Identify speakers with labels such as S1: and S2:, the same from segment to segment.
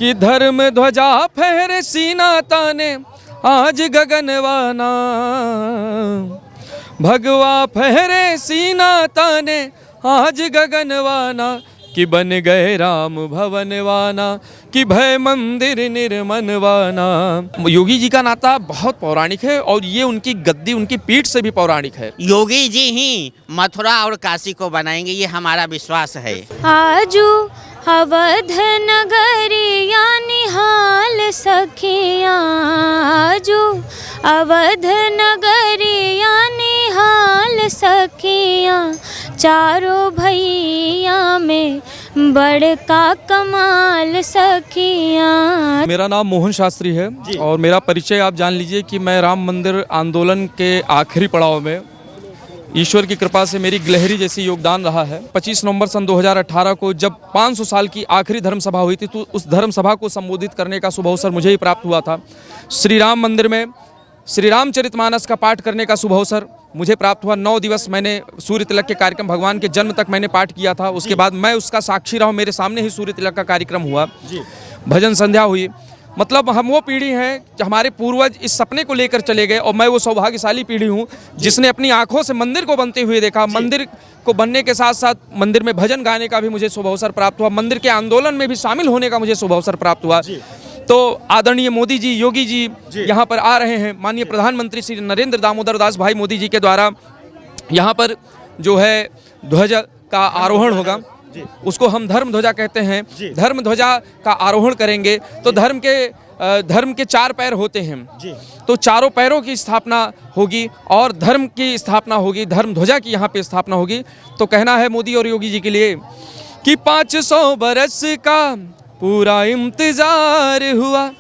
S1: कि धर्म ध्वजा फहरे सीना ताने आज गगनवाना, भगवा फहरे सीना ताने आज गगनवाना, कि बन गए राम भवनवाना, कि भय मंदिर निर्मनवाना। योगी जी का नाता बहुत पौराणिक है और ये उनकी गद्दी उनकी पीठ से भी पौराणिक है।
S2: योगी जी ही मथुरा और काशी को बनाएंगे, ये हमारा विश्वास है।
S3: आजू अवध नगरिया निहाल सखिया, आजू अवध नगरिया निहाल सखिया, चारों भैया में बड़का कमाल सखिया।
S1: मेरा नाम मोहन शास्त्री है और मेरा परिचय आप जान लीजिए कि मैं राम मंदिर आंदोलन के आखिरी पड़ाव में ईश्वर की कृपा से मेरी गिलहरी जैसी योगदान रहा है। 25 नवंबर सन 2018 को जब 500 साल की आखिरी धर्म सभा हुई थी तो उस धर्म सभा को संबोधित करने का शुभ अवसर मुझे ही प्राप्त हुआ था। श्री राम मंदिर में श्री रामचरितमानस का पाठ करने का शुभ अवसर मुझे प्राप्त हुआ। 9 दिवस मैंने सूर्य तिलक के कार्यक्रम भगवान के जन्म तक मैंने पाठ किया था। उसके बाद मैं उसका साक्षी रहा हूँ, मेरे सामने ही सूर्य तिलक का कार्यक्रम हुआ, भजन संध्या हुई। मतलब हम वो पीढ़ी हैं, हमारे पूर्वज इस सपने को लेकर चले गए और मैं वो सौभाग्यशाली पीढ़ी हूँ जिसने अपनी आंखों से मंदिर को बनते हुए देखा। मंदिर को बनने के साथ साथ मंदिर में भजन गाने का भी मुझे शुभ अवसर प्राप्त हुआ, मंदिर के आंदोलन में भी शामिल होने का मुझे शुभ अवसर प्राप्त हुआ। तो आदरणीय मोदी जी, योगी जी यहाँ पर आ रहे हैं। माननीय प्रधानमंत्री श्री नरेंद्र दामोदर दास भाई मोदी जी के द्वारा यहाँ पर जो है ध्वज का आरोहण होगा, उसको हम धर्म ध्वजा कहते हैं। धर्म ध्वजा का आरोहण करेंगे तो धर्म के 4 पैर होते हैं, तो चारों पैरों की स्थापना होगी और धर्म की स्थापना होगी, धर्म ध्वजा की यहाँ पे स्थापना होगी। तो कहना है मोदी और योगी जी के लिए कि 500 बरस का पूरा इंतजार हुआ,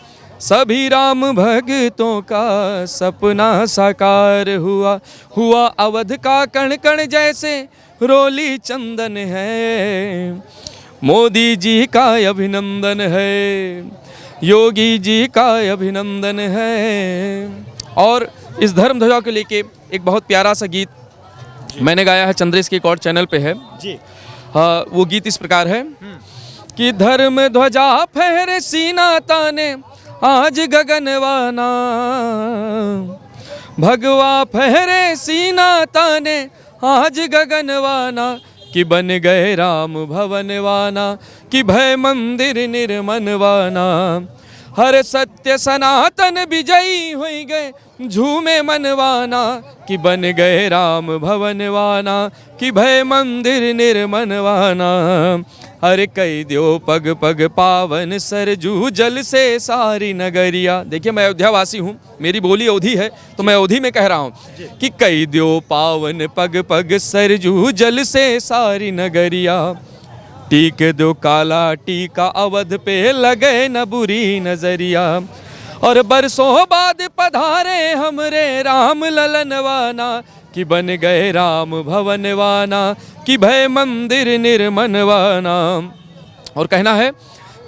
S1: सभी राम भक्तों का सपना साकार हुआ। हुआ अवध का कण कण जैसे रोली चंदन है, मोदी जी का अभिनंदन है, योगी जी का अभिनंदन है। और इस धर्म ध्वजा को लेके एक बहुत प्यारा सा गीत मैंने गाया है, चंद्रेश के एक और चैनल पे है। वो गीत इस प्रकार है कि धर्म ध्वजा फहरे सीना ताने आज गगनवाना, भगवा फहरे सीना ताने आज गगनवाना, कि बन गए राम भवनवाना, कि भय मंदिर निर्मनवाना। हर सत्य सनातन विजयी हुई गए झूमे मनवाना, कि बन गए राम भवनवाना, कि भय मंदिर निर्मनवाना। हर कई द्यो पग पग पावन सरजू जल से सारी नगरिया। देखिए मैं अयोध्यावासी हूँ, मेरी बोली अवधी है तो मैं अवधी में कह रहा हूँ कि कई द्यो पावन पग पग सरजू जल से सारी नगरिया, टीक दो काला टीका अवध पे लगे न बुरी नजरिया। और बरसों बाद पधारे हमरे राम ललनवाना, कि बन गए राम भवनवाना, कि भय मंदिर निर्मनवाना। और कहना है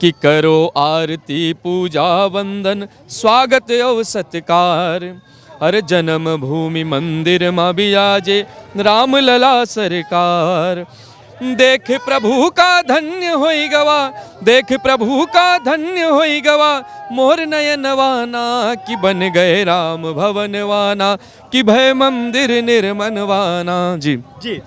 S1: कि करो आरती पूजा वंदन स्वागत और सत्कार, अरे जन्म भूमि मंदिर माँ बिराजे राम लला सरकार। देख प्रभु का धन्य होई गवा, देख प्रभु का धन्य होई गवा, मोर नयनवाना, कि बन गए राम भवनवाना, कि भय मंदिर निर्मनवाना। जी,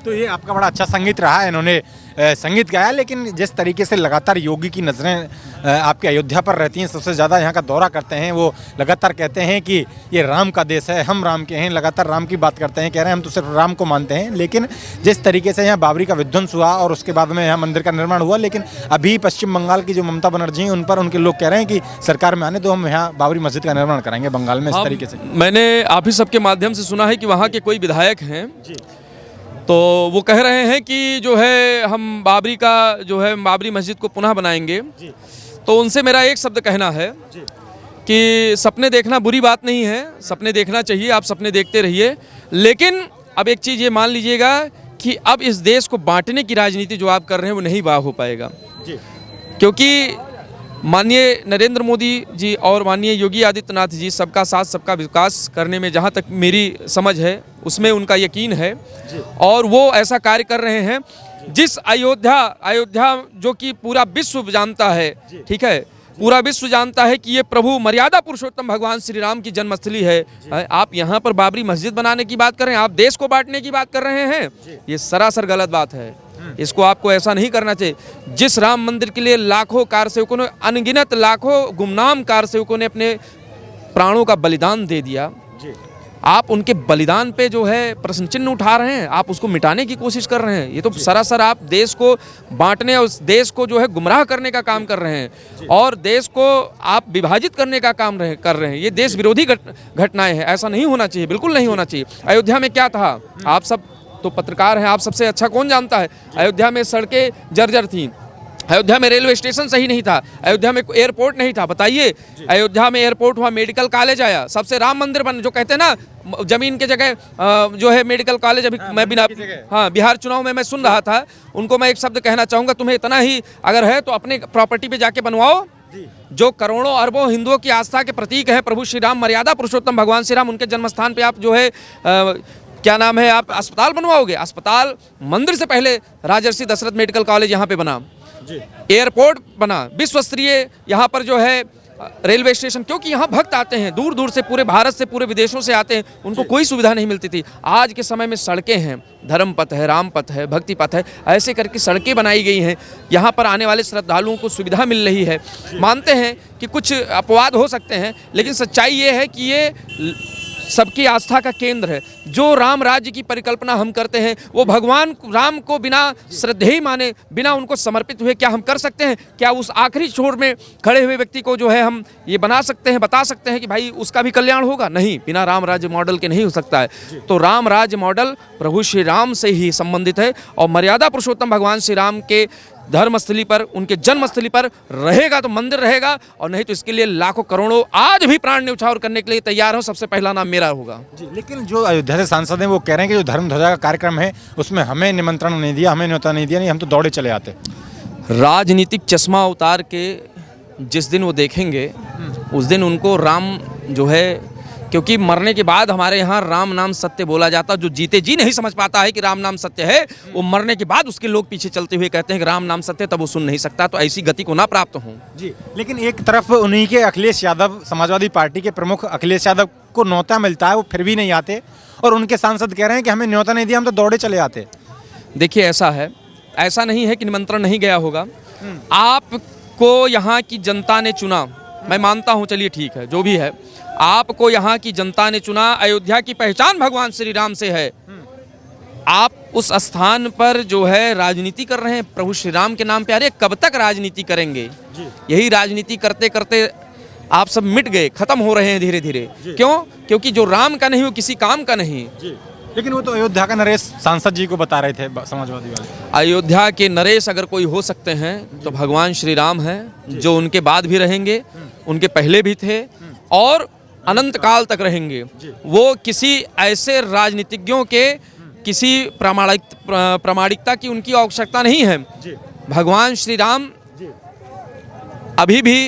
S4: तो ये आपका बड़ा अच्छा संगीत रहा है, इन्होंने संगीत गाया। लेकिन जिस तरीके से लगातार योगी की नज़रें आपके अयोध्या पर रहती हैं, सबसे ज़्यादा यहाँ का दौरा करते हैं, वो लगातार कहते हैं कि ये राम का देश है, हम राम के हैं, लगातार राम की बात करते हैं, कह रहे हैं हम तो सिर्फ राम को मानते हैं। लेकिन जिस तरीके से यहाँ बाबरी का विध्वंस हुआ और उसके बाद में यहाँ मंदिर का निर्माण हुआ, लेकिन अभी पश्चिम बंगाल की जो ममता बनर्जी हैं उन पर उनके लोग कह रहे हैं कि सरकार में आने तो हम यहाँ बाबरी मस्जिद का निर्माण कराएंगे बंगाल में। इस तरीके से
S1: मैंने आप ही सबके माध्यम से सुना है कि वहाँ के कोई विधायक हैं तो वो कह रहे हैं कि जो है हम बाबरी का जो है बाबरी मस्जिद को पुनः बनाएंगे। तो उनसे मेरा एक शब्द कहना है कि सपने देखना बुरी बात नहीं है, सपने देखना चाहिए, आप सपने देखते रहिए। लेकिन अब एक चीज़ ये मान लीजिएगा कि अब इस देश को बांटने की राजनीति जो आप कर रहे हैं वो नहीं वाह हो पाएगा, क्योंकि माननीय नरेंद्र मोदी जी और माननीय योगी आदित्यनाथ जी सबका साथ सबका विकास करने में जहाँ तक मेरी समझ है उसमें उनका यकीन है और वो ऐसा कार्य कर रहे हैं। जिस अयोध्या जो कि पूरा विश्व जानता है, ठीक है, पूरा विश्व जानता है कि ये प्रभु मर्यादा पुरुषोत्तम भगवान श्री राम की जन्मस्थली है। आप यहाँ पर बाबरी मस्जिद बनाने की बात कर रहे हैं, आप देश को बांटने की बात कर रहे हैं, ये सरासर गलत बात है। इसको आपको ऐसा नहीं करना चाहिए। जिस राम मंदिर के लिए लाखों कार सेवकों ने, अनगिनत लाखों गुमनाम कार सेवकों ने अपने प्राणों का बलिदान दे दिया, आप उनके बलिदान पे जो है प्रश्न चिन्ह उठा रहे हैं, आप उसको मिटाने की कोशिश कर रहे हैं। ये तो सरासर आप देश को बांटने और देश को जो है गुमराह करने का काम कर रहे हैं और देश को आप विभाजित करने का काम कर रहे हैं। ये देश विरोधी घटनाएं हैं, ऐसा नहीं होना चाहिए, बिल्कुल नहीं होना चाहिए। अयोध्या में क्या था, आप सब तो पत्रकार हैं, आप सबसे अच्छा कौन जानता है। अयोध्या में सड़कें जर्जर थीं, अयोध्या में रेलवे स्टेशन सही नहीं था, अयोध्या में एयरपोर्ट नहीं था। बताइए, अयोध्या में एयरपोर्ट हुआ, मेडिकल कॉलेज आया, सबसे राम मंदिर बन, जो कहते हैं ना जमीन के जगह जो है मेडिकल कॉलेज। अभी मैं बिना बिहार चुनाव में मैं सुन रहा था, उनको मैं एक शब्द कहना चाहूँगा, तुम्हें इतना ही अगर है तो अपने प्रॉपर्टी पे जाके बनवाओ। जो करोड़ों अरबों हिंदुओं की आस्था के प्रतीक है प्रभु श्री राम, मर्यादा पुरुषोत्तम भगवान श्री राम, उनके जन्मस्थान पे आप जो है क्या नाम है, आप अस्पताल बनवाओगे। अस्पताल मंदिर से पहले राजर्षि दशरथ मेडिकल कॉलेज यहाँ पे बना, एयरपोर्ट बना, विश्व स्तरीय यहाँ पर जो है रेलवे स्टेशन, क्योंकि यहाँ भक्त आते हैं दूर दूर से, पूरे भारत से, पूरे विदेशों से आते हैं, उनको कोई सुविधा नहीं मिलती थी। आज के समय में सड़कें हैं, धर्म पथ है, राम पथ है, भक्ति पथ है, ऐसे करके सड़कें बनाई गई हैं। यहाँ पर आने वाले श्रद्धालुओं को सुविधा मिल रही है। मानते हैं कि कुछ अपवाद हो सकते हैं, लेकिन सच्चाई ये है कि ये सबकी आस्था का केंद्र है। जो राम राज्य की परिकल्पना हम करते हैं, वो भगवान राम को बिना श्रद्धेय माने, बिना उनको समर्पित हुए क्या हम कर सकते हैं? क्या उस आखिरी छोर में खड़े हुए व्यक्ति को जो है हम ये बना सकते हैं, बता सकते हैं कि भाई उसका भी कल्याण होगा? नहीं, बिना राम राज्य मॉडल के नहीं हो सकता है। तो राम राज्य मॉडल प्रभु श्री राम से ही संबंधित है और मर्यादा पुरुषोत्तम भगवान श्री राम के धर्मस्थली पर, उनके जन्मस्थली पर रहेगा तो मंदिर रहेगा, और नहीं तो इसके लिए लाखों करोड़ों आज भी प्राण न्यौछावर करने के लिए तैयार हो। सबसे पहला नाम मेरा होगा
S4: जी। लेकिन जो अयोध्या से सांसद हैं वो कह रहे हैं कि जो धर्म ध्वजा का कार्यक्रम है उसमें हमें निमंत्रण नहीं दिया, हमें न्योता नहीं दिया, नहीं हम तो दौड़े चले आते।
S1: राजनीतिक चश्मा उतार के जिस दिन वो देखेंगे उस दिन उनको राम जो है, क्योंकि मरने के बाद हमारे यहाँ राम नाम सत्य बोला जाता। जो जीते जी नहीं समझ पाता है कि राम नाम सत्य है, वो मरने के बाद उसके लोग पीछे चलते हुए कहते हैं कि राम नाम सत्य, तब वो सुन नहीं सकता। तो ऐसी गति को ना प्राप्त हो
S4: जी। लेकिन एक तरफ उन्हीं के अखिलेश यादव, समाजवादी पार्टी के प्रमुख अखिलेश यादव को न्योता मिलता है, वो फिर भी नहीं आते, और उनके सांसद कह रहे हैं कि हमें न्योता नहीं दिया, हम तो दौड़े चले आते।
S1: देखिए, ऐसा है, ऐसा नहीं है कि निमंत्रण नहीं गया होगा। आपको यहाँ की जनता ने चुना, मैं मानता हूँ, चलिए ठीक है, जो भी है, आपको यहाँ की जनता ने चुना। अयोध्या की पहचान भगवान श्री राम से है। आप उस स्थान पर जो है राजनीति कर रहे हैं प्रभु श्री राम के नाम पे। अरे कब तक राजनीति करेंगे? यही राजनीति करते करते आप सब मिट गए, खत्म हो रहे हैं धीरे धीरे। क्यों? क्योंकि जो राम का नहीं वो किसी काम का नहीं।
S4: लेकिन वो तो अयोध्या का नरेश सांसद जी को बता रहे थे समाजवादी वाले।
S1: अयोध्या के नरेश अगर कोई हो सकते हैं तो भगवान श्री राम हैं, जो उनके बाद भी रहेंगे, उनके पहले भी थे और अनंत काल तक रहेंगे। वो किसी ऐसे राजनीतिज्ञों के किसी प्रामाणिकता की उनकी आवश्यकता नहीं है। भगवान श्री राम अभी भी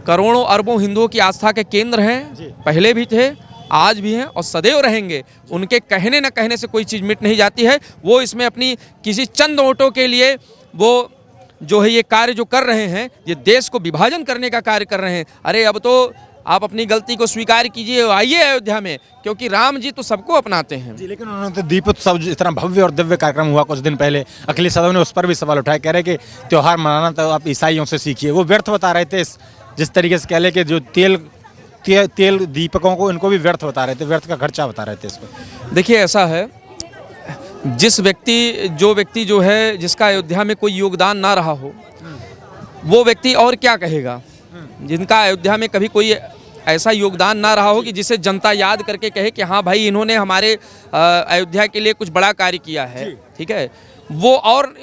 S1: करोड़ों अरबों हिंदुओं की आस्था के केंद्र हैं, पहले भी थे, आज भी हैं और सदैव रहेंगे। उनके कहने न कहने से कोई चीज़ मिट नहीं जाती है। वो इसमें अपनी किसी चंद वोटों के लिए वो जो है ये कार्य जो कर रहे हैं, ये देश को विभाजन करने का कार्य कर रहे हैं। अरे अब तो आप अपनी गलती को स्वीकार कीजिए, आइए अयोध्या में, क्योंकि राम जी तो सबको अपनाते हैं
S4: जी। लेकिन उन्होंने तो दीपोत्सव इतना भव्य और दिव्य कार्यक्रम हुआ कुछ दिन पहले, अखिलेश यादव ने उस पर भी सवाल उठाया, कह रहे कि त्यौहार मनाना तो आप ईसाइयों से सीखिए। वो व्यर्थ बता रहे थे, जिस तरीके से कह ले कि जो तेल दीपकों को, इनको भी व्यर्थ बता रहे थे, व्यर्थ का खर्चा बता रहे थे इसको।
S1: देखिए, ऐसा है, जो व्यक्ति जो है जिसका अयोध्या में कोई योगदान ना रहा हो, वो व्यक्ति और क्या कहेगा? जिनका अयोध्या में कभी कोई ऐसा योगदान ना रहा हो कि जिसे जनता याद करके कहे कि हाँ भाई इन्होंने हमारे अयोध्या के लिए कुछ बड़ा कार्य किया है, ठीक है, वो और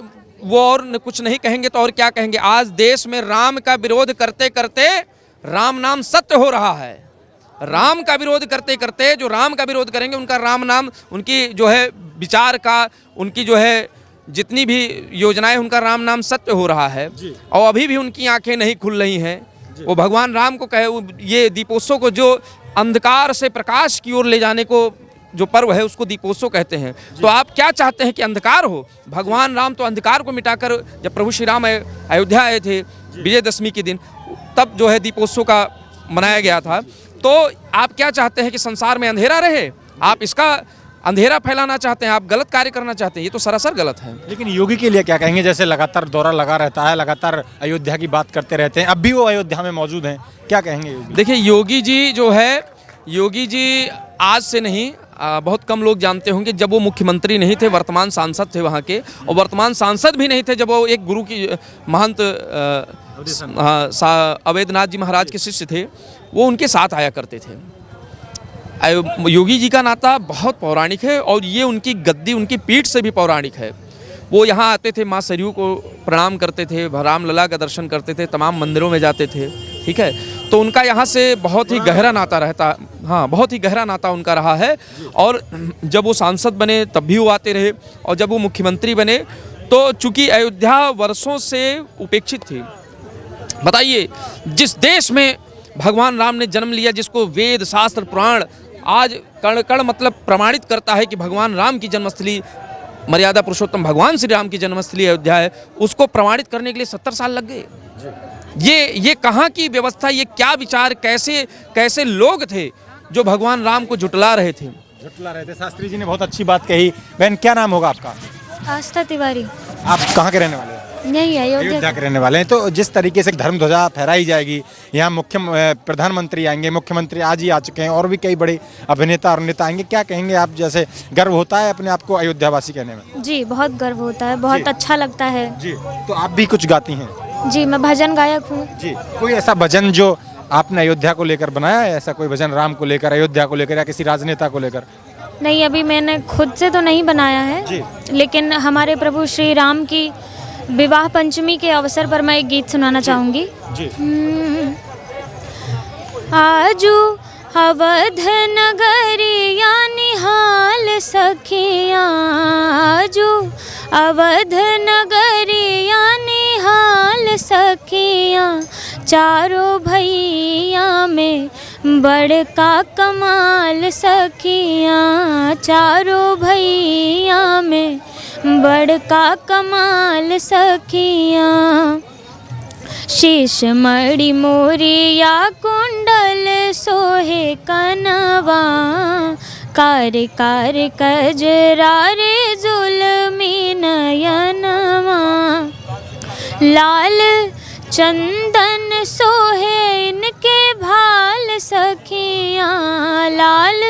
S1: कुछ नहीं कहेंगे तो और क्या कहेंगे? आज देश में राम का विरोध करते करते राम नाम सत्य हो रहा है। राम का विरोध करते करते जो राम का विरोध करेंगे, उनका राम नाम, उनकी जो है विचार का, उनकी जो है जितनी भी योजनाएं, उनका राम नाम सत्य हो रहा है। और अभी भी उनकी आंखें नहीं खुल रही हैं। वो भगवान राम को कहे, ये दीपोत्सव को जो अंधकार से प्रकाश की ओर ले जाने को जो पर्व है उसको दीपोत्सव कहते हैं। तो आप क्या चाहते हैं कि अंधकार हो? भगवान राम तो अंधकार को मिटाकर, जब प्रभु श्री राम अयोध्या आए थे विजयदशमी के दिन, तब जो है दीपोत्सव का मनाया गया था। तो आप क्या चाहते हैं कि संसार में अंधेरा रहे? आप इसका अंधेरा फैलाना चाहते हैं, आप गलत कार्य करना चाहते हैं, ये तो सरासर गलत है।
S4: लेकिन योगी के लिए क्या कहेंगे? जैसे लगातार दौरा लगा रहता है, लगातार अयोध्या की बात करते रहते हैं, अब भी वो अयोध्या में मौजूद हैं, क्या कहेंगे योगी?
S1: देखिए योगी जी जो है, योगी जी आज से नहीं, बहुत कम लोग जानते होंगे, जब वो मुख्यमंत्री नहीं थे, वर्तमान सांसद थे वहाँ के, और वर्तमान सांसद भी नहीं थे जब वो एक गुरु की महंत अवैधनाथ जी महाराज के शिष्य थे, वो उनके साथ आया करते थे। योगी जी का नाता बहुत पौराणिक है और ये उनकी गद्दी, उनकी पीठ से भी पौराणिक है। वो यहाँ आते थे, माँ सरयू को प्रणाम करते थे, रामलला का दर्शन करते थे, तमाम मंदिरों में जाते थे, ठीक है। तो उनका यहाँ से बहुत ही गहरा नाता रहता, हाँ बहुत ही गहरा नाता उनका रहा है। और जब वो सांसद बने तब भी वो आते रहे, और जब वो मुख्यमंत्री बने तो चूँकि अयोध्या वर्षों से उपेक्षित थी। बताइए, जिस देश में भगवान राम ने जन्म लिया, जिसको वेद शास्त्र पुराण आज कण कण मतलब प्रमाणित करता है कि भगवान राम की जन्मस्थली, मर्यादा पुरुषोत्तम भगवान श्री राम की जन्मस्थली अयोध्या है, उसको प्रमाणित करने के लिए 70 साल लग गए। ये कहाँ की व्यवस्था, ये क्या विचार, कैसे लोग थे जो भगवान राम को झुटला रहे थे?
S4: शास्त्री जी ने बहुत अच्छी बात कही। बहन, क्या नाम होगा आपका?
S3: आस्था तिवारी।
S4: आप कहाँ के रहने वाले हैं?
S3: नहीं,
S4: अयोध्या के रहने वाले हैं। तो जिस तरीके से धर्म ध्वजा फहराई जाएगी, यहाँ प्रधानमंत्री आएंगे, मुख्यमंत्री आज ही आ चुके हैं, और भी कई बड़े अभिनेता और नेता आएंगे, क्या कहेंगे आप? जैसे गर्व होता है अपने आप को अयोध्यावासी कहने में?
S3: जी बहुत गर्व होता है, बहुत अच्छा लगता है
S4: जी। तो आप भी कुछ गाती हैं?
S3: जी, मैं भजन गायक हूँ
S4: जी। कोई ऐसा भजन जो आपने अयोध्या को लेकर बनाया है? ऐसा कोई भजन राम को लेकर, अयोध्या को लेकर, या किसी राजनेता को लेकर?
S3: नहीं, अभी मैंने खुद से तो नहीं बनाया है, लेकिन हमारे प्रभु श्री राम की विवाह पंचमी के अवसर पर मैं एक गीत सुनाना चाहूँगी। आजू अवध नगरिया निहाल सखिया, आजू अवध नगरिया निहाल सखिया, चारों भैया में बड़का कमाल सखिया, चारों भैया में बड़का कमाल सखिया, शीश मणि मोरिया कुंडल सोहे कनवा, कार कार कजरा रे जुल्मी नयनवा, लाल चंदन सोहे इनके भाल सखिया, लाल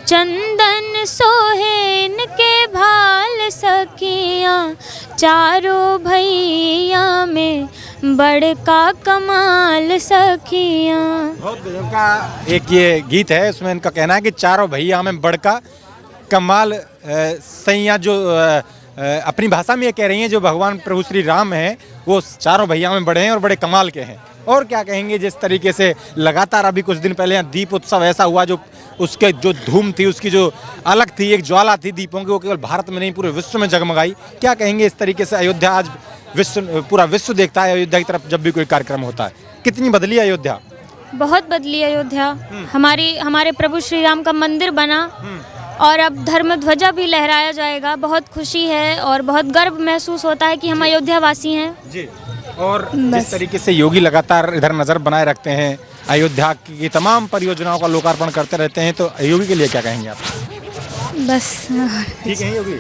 S3: चंदन सोहे इनके भाल सखिया, चारों भैया में बड़का कमाल सखिया।
S4: बहुत गजब का एक ये गीत है, उसमें इनका कहना है कि चारों भैया में बड़का कमाल सैया, जो अपनी भाषा में ये कह रही हैं, जो भगवान प्रभु श्री राम हैं वो चारों भैया में बड़े हैं और बड़े कमाल के हैं। और क्या कहेंगे, जिस तरीके से लगातार अभी कुछ दिन पहले यहाँ दीप उत्सव ऐसा हुआ, जो उसके जो धूम थी, उसकी जो अलग थी, एक ज्वाला थी दीपों की, वो केवल भारत में नहीं पूरे विश्व में जगमगाई। क्या कहेंगे इस तरीके से अयोध्या आज पूरा विश्व देखता है अयोध्या की तरफ जब भी कोई कार्यक्रम होता है? कितनी बदली अयोध्या?
S3: बहुत बदली अयोध्या। हमारे प्रभु श्री राम का मंदिर बना और अब धर्म ध्वजा भी लहराया जाएगा। बहुत खुशी है और बहुत गर्व महसूस होता है कि हम अयोध्या वासी हैं
S4: जी। और जिस तरीके से योगी लगातार इधर नज़र बनाए रखते हैं, अयोध्या की तमाम परियोजनाओं का लोकार्पण करते रहते हैं, तो योगी के लिए क्या कहेंगे आप?
S3: बस
S4: ठीक है योगी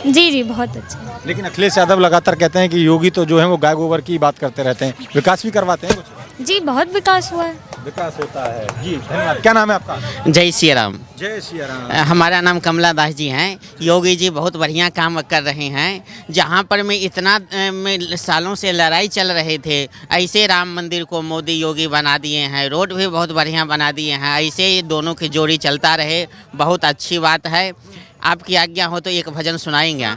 S3: जी, जी बहुत अच्छा।
S4: लेकिन अखिलेश यादव लगातार कहते हैं कि योगी तो जो है वो गाय गोबर की बात करते रहते हैं, विकास भी करवाते हैं कुछ?
S3: जी बहुत विकास हुआ है।
S4: विकास होता है जी। धन्यवाद। क्या नाम है आपका?
S2: जय श्री राम।
S4: जय श्री राम।
S2: हमारा नाम कमला दास जी हैं। योगी जी बहुत बढ़िया काम कर रहे हैं। जहाँ पर मैं इतना में सालों से लड़ाई चल रहे थे, ऐसे राम मंदिर को मोदी योगी बना दिए हैं, रोड भी बहुत बढ़िया बना दिए हैं। ऐसे ये दोनों की जोड़ी चलता रहे, बहुत अच्छी बात है। आपकी आज्ञा हो तो एक भजन सुनाएंगे।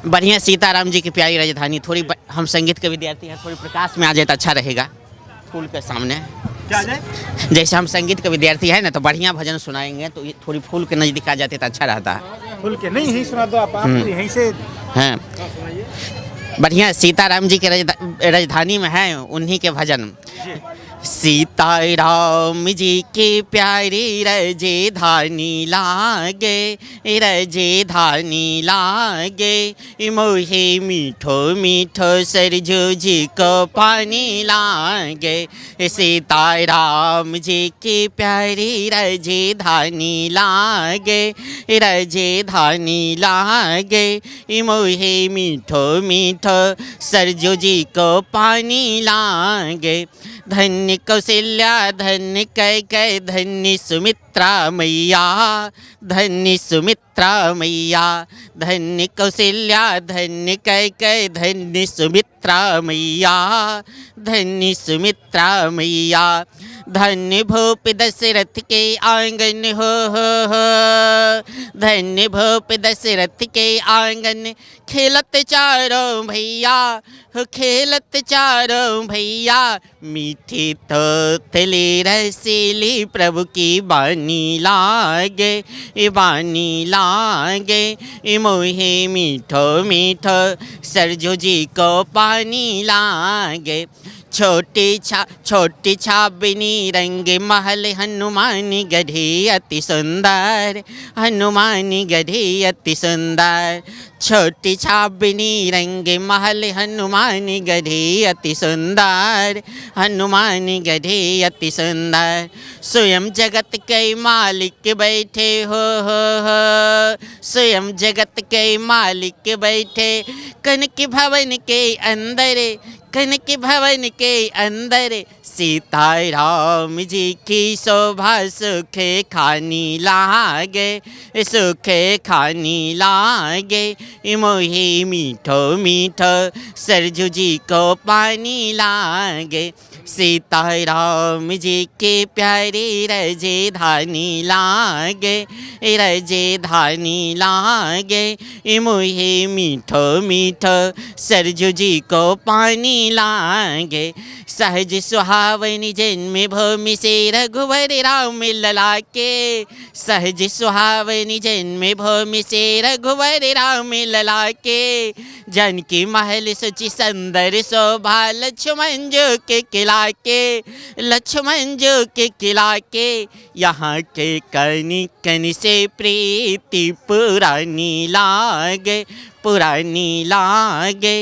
S2: बढ़िया सीताराम जी की प्यारी राजधानी। थोड़ी हम संगीत के विद्यार्थी हैं, थोड़ी प्रकाश में आ जाए तो अच्छा रहेगा, फूल के सामने।
S4: क्या जाए?
S2: जैसे हम संगीत के विद्यार्थी हैं ना, तो बढ़िया भजन सुनाएंगे तो ये थोड़ी फूल के नज़दीक आ जाते तो अच्छा रहता है।
S4: फूल के नहीं, यहीं सुना दो आप यहीं से।
S2: हाँ बढ़िया सीताराम जी के राजधानी में है, उन्हीं के भजन। सीता राम जी के प्यारे रजे धानी लागे, रजे धानी लागे, मोहे मीठो मीठो सरजू जी को पानी लागे। सीता राम जी के प्यारे रजे धानी लागे, रजे धानी लागे, मोहे मीठो मीठो सरजू जी को पानी लागे। धन्य कौशल्या धन्य कैकेयी धन्य सुमित्रा मैया, धन्य सुमित्रा मैया, धन्य कौशल्या धन्य कैकेयी धन्य सुमित्रा मैया, धन्य सुमित्रा मैया। धन्य भूप दशरथ के आंगन हो, धन्य भूप दशरथ के आंगन, खेलत चारों भैया, हो खेलत चारों भैया, मीठी तोतली रसीली प्रभु की बानी लागे, बानी लागे, मोहे मीठो मीठो सरजू जी को पानी लागे। छोटी छाबनी रंग महल हनुमान गढ़ी अति सुंदर, हनुमान गढ़ी अति सुंदर। छोटी छाबनी रंग महल हनुमान गढ़ी अति सुंदर, हनुमान गढ़ी अति सुंदर। स्वयं जगत के मालिक बैठे हो, स्वयं जगत के मालिक बैठे, कनक भवन के अंदर, कनक भवन के अंदर। सीता राम जी की शोभा सुखे खानी लागे, सुखे खानी लागे, मोहे मीठो मीठो सरजू जी को पानी लागे। सीता राम जी के प्यारे रजे धानी लागे, रजे धानी लागे, मोहे मीठो मीठो सरजू जी को पानी लागे। सहज सुहावनी जन्म भूमि से रघुवर राम लला के, सहज सुहावनी जन्म भूमि से रघुवर राम लला के। जानकी महल सुचि सुंदर शोभा लक्ष्मण जो के किला के, लक्ष्मण जो के किला के। यहाँ के कनि कनि से प्रीति पुरानी लागे, पुरानी लागे,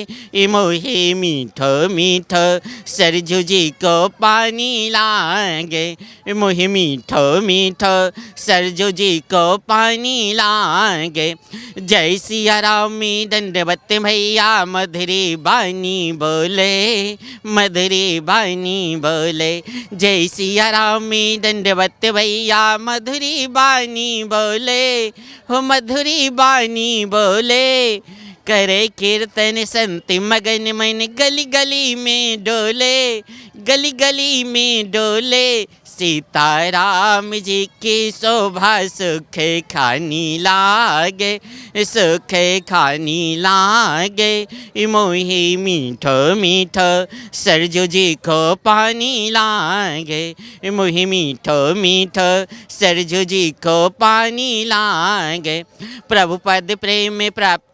S2: मोहे मीठो मीठो सरजू जी को पानी लागे, मोहे मीठो मीठो सरजू जी को पानी लागे। जय सिया रामी दंडवत भैया मधुरी बानी बोले, मधुरी बानी बोले। जय सिया रामी दंडवत भैया मधुरी बानी बोले, हो मधुरी बानी बोले। करे कीर्तन संत मगन मन गली गली में डोले, गली गली में डोले। सीता राम जी की शोभा सुखे खानी लागे, सुखे खानी लागे, मोहे मीठो मीठो सरजू जी को पानी लागे, मोहे मीठो मीठो सरजू जी को पानी लागे। प्रभु पद प्रेम प्राप्त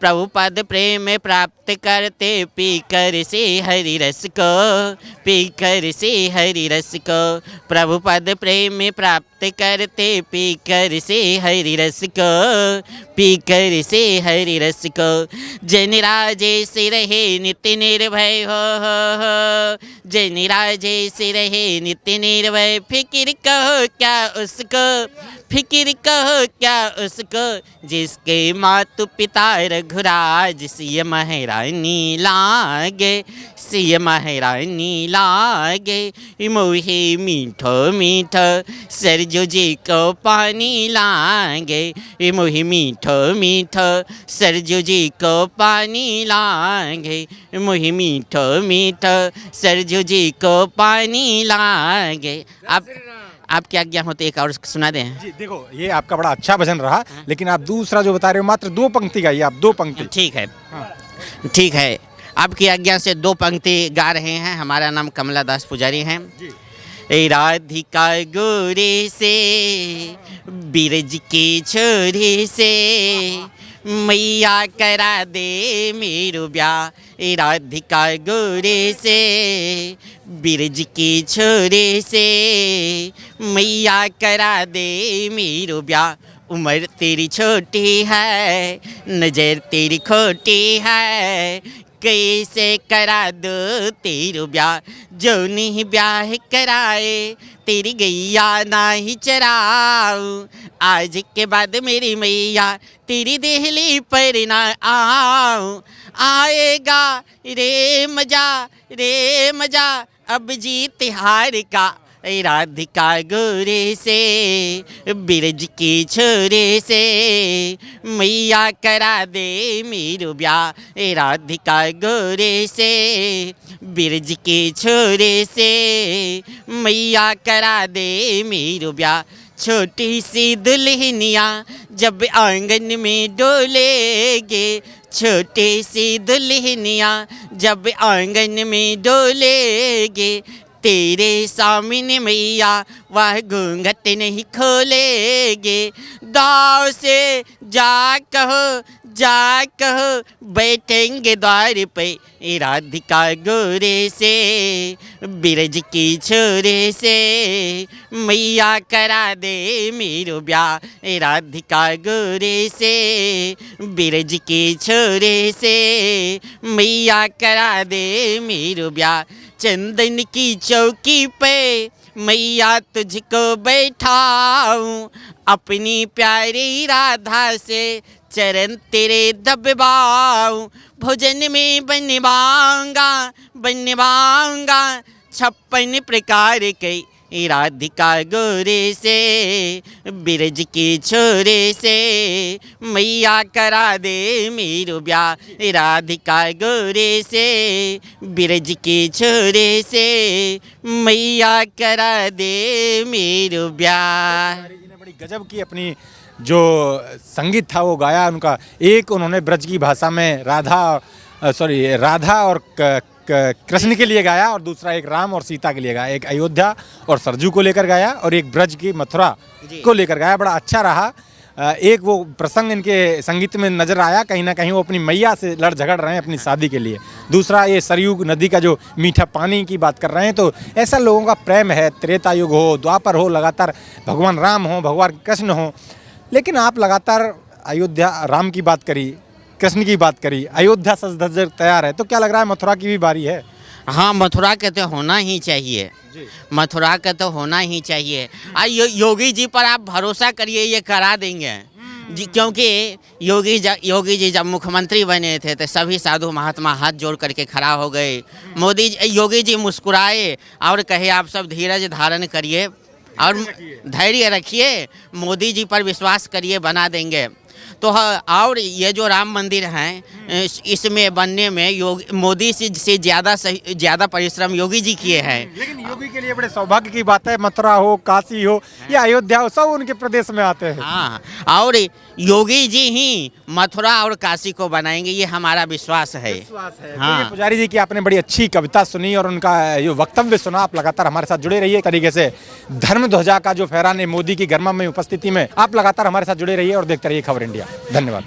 S2: प्रभु पद प्रेम प्राप्त करते पीकर से हरि रस को, पीकर से हरि रस को। प्रभु पद प्रेम प्राप्त करते पीकर से हरि रस को, पीकर से हरि रस को। जन राजे से रहे नित्य निर्भय हो, जन राजे से रहे नित्य निर्भय। फिक्र कहो क्या उसको, फिक्र कहो क्या उसको। जिसके मातु पिता रघुराज सिय महारानी लागे, सिय महारानी लागे, मोहे मीठो मीठो सरजू जी को पानी लागे, मोहे मीठो मीठो सरजू जी को पानी लागे, मोहे मीठो मीठो सरजू जी को पानी लागे। आप क्या आज्ञा होते एक और सुना दें।
S4: जी देखो, ये आपका बड़ा अच्छा भजन रहा, लेकिन आप दूसरा जो बता रहे हो मात्र 2 पंक्ति गाइए, आप 2 पंक्ति।
S2: ठीक है, ठीक है। आपकी आज्ञा से 2 पंक्ति गा रहे हैं। हमारा नाम कमला दास पुजारी हैं। राधिका गोरे से बिरज की छोरी से, मैया करा दे मेरो ब्याह। राधिका गोरे से, बिरज के छोरे से, मैया करा दे मेरो ब्याह। उम्र तेरी छोटी है, नजर तेरी खोटी है, कैसे करा दो तेरो ब्याह। जो नहीं ब्याह कराए, तेरी गैया ना ही चराऊं। आज के बाद मेरी मैया तेरी देहली पर ना आऊं। आएगा रे मजा अब जी तिहार का, राधिका गोरे से, बिरज के छोरे से, मैया करा दे मेरो ब्याह। राधिका गोरे से, बिरज के छोरे से, मैया करा दे मेरो ब्याह। छोटी सी दुल्हनिया जब आंगन में डोलेगे, छोटी सी दुल्हनिया जब आंगन में डोलेगे, तेरे सामने मैया वह घूंघट नहीं खोलेगे। दाव से जा कहो बैठेंगे द्वार पे, राधिका गोरे से, बिरज की छोरे से, मैया करा दे मेरो ब्याह। राधिका गोरे से, बिरज के छोरे से, मैया करा दे मेरो ब्याह। चंदन की चौकी पे मैया तुझको बैठाऊं, अपनी प्यारी राधा से चरण तेरे दबवाऊं। भोजन में बनवाऊंगा 56 प्रकार के, राधिका गोरे से, बिरज के छोरे से, मैया करा दे मेरो ब्याह। राधिका गोरे से, बिरज के छोरे से, मैया करा दे मेरो ब्याह।
S4: बड़ी गजब की अपनी जो संगीत था वो गाया उनका। एक उन्होंने ब्रज की भाषा में राधा और कृष्ण के लिए गाया, और दूसरा एक राम और सीता के लिए गाया। एक अयोध्या और सरजू को लेकर गाया, और एक ब्रज की मथुरा को लेकर गाया। बड़ा अच्छा रहा। एक वो प्रसंग इनके संगीत में नजर आया, कहीं ना कहीं वो अपनी मैया से लड़ झगड़ रहे हैं अपनी शादी के लिए। दूसरा ये सरयू नदी का जो मीठा पानी की बात कर रहे हैं, तो ऐसा लोगों का प्रेम है। त्रेता युग हो, द्वापर हो, लगातार भगवान राम हो, भगवान कृष्ण हो, लेकिन आप लगातार अयोध्या राम की बात करी, कृष्ण की बात करी, अयोध्या सज धज तैयार है, तो क्या लग रहा है मथुरा की भी बारी है?
S2: हाँ, मथुरा का तो होना ही चाहिए, मथुरा का तो होना ही चाहिए। योगी जी पर आप भरोसा करिए, ये करा देंगे जी, क्योंकि योगी जी जब मुख्यमंत्री बने थे तो सभी साधु महात्मा हाथ जोड़ करके खड़ा हो गए। योगी जी मुस्कुराए और कहे आप सब धीरज धारण करिए और धैर्य रखिए, मोदी जी पर विश्वास करिए, बना देंगे। तो और ये जो राम मंदिर हैं, इसमें बनने में मोदी से ज़्यादा परिश्रम योगी जी किए हैं।
S4: लेकिन योगी के लिए बड़े सौभाग्य की बात है, मथुरा हो, काशी हो या अयोध्या हो, सब उनके प्रदेश में आते हैं।
S2: हाँ, और योगी जी ही मथुरा और काशी को बनाएंगे, ये हमारा विश्वास है।
S4: हाँ। पुजारी जी की आपने बड़ी अच्छी कविता सुनी और उनका ये वक्तव्य सुना। आप लगातार हमारे साथ जुड़े रहिए। तरीके से धर्म ध्वजा का जो फहराने मोदी की गर्मा में उपस्थिति में आप लगातार हमारे साथ जुड़े रहिए और देखते रहिए खबर इंडिया। धन्यवाद।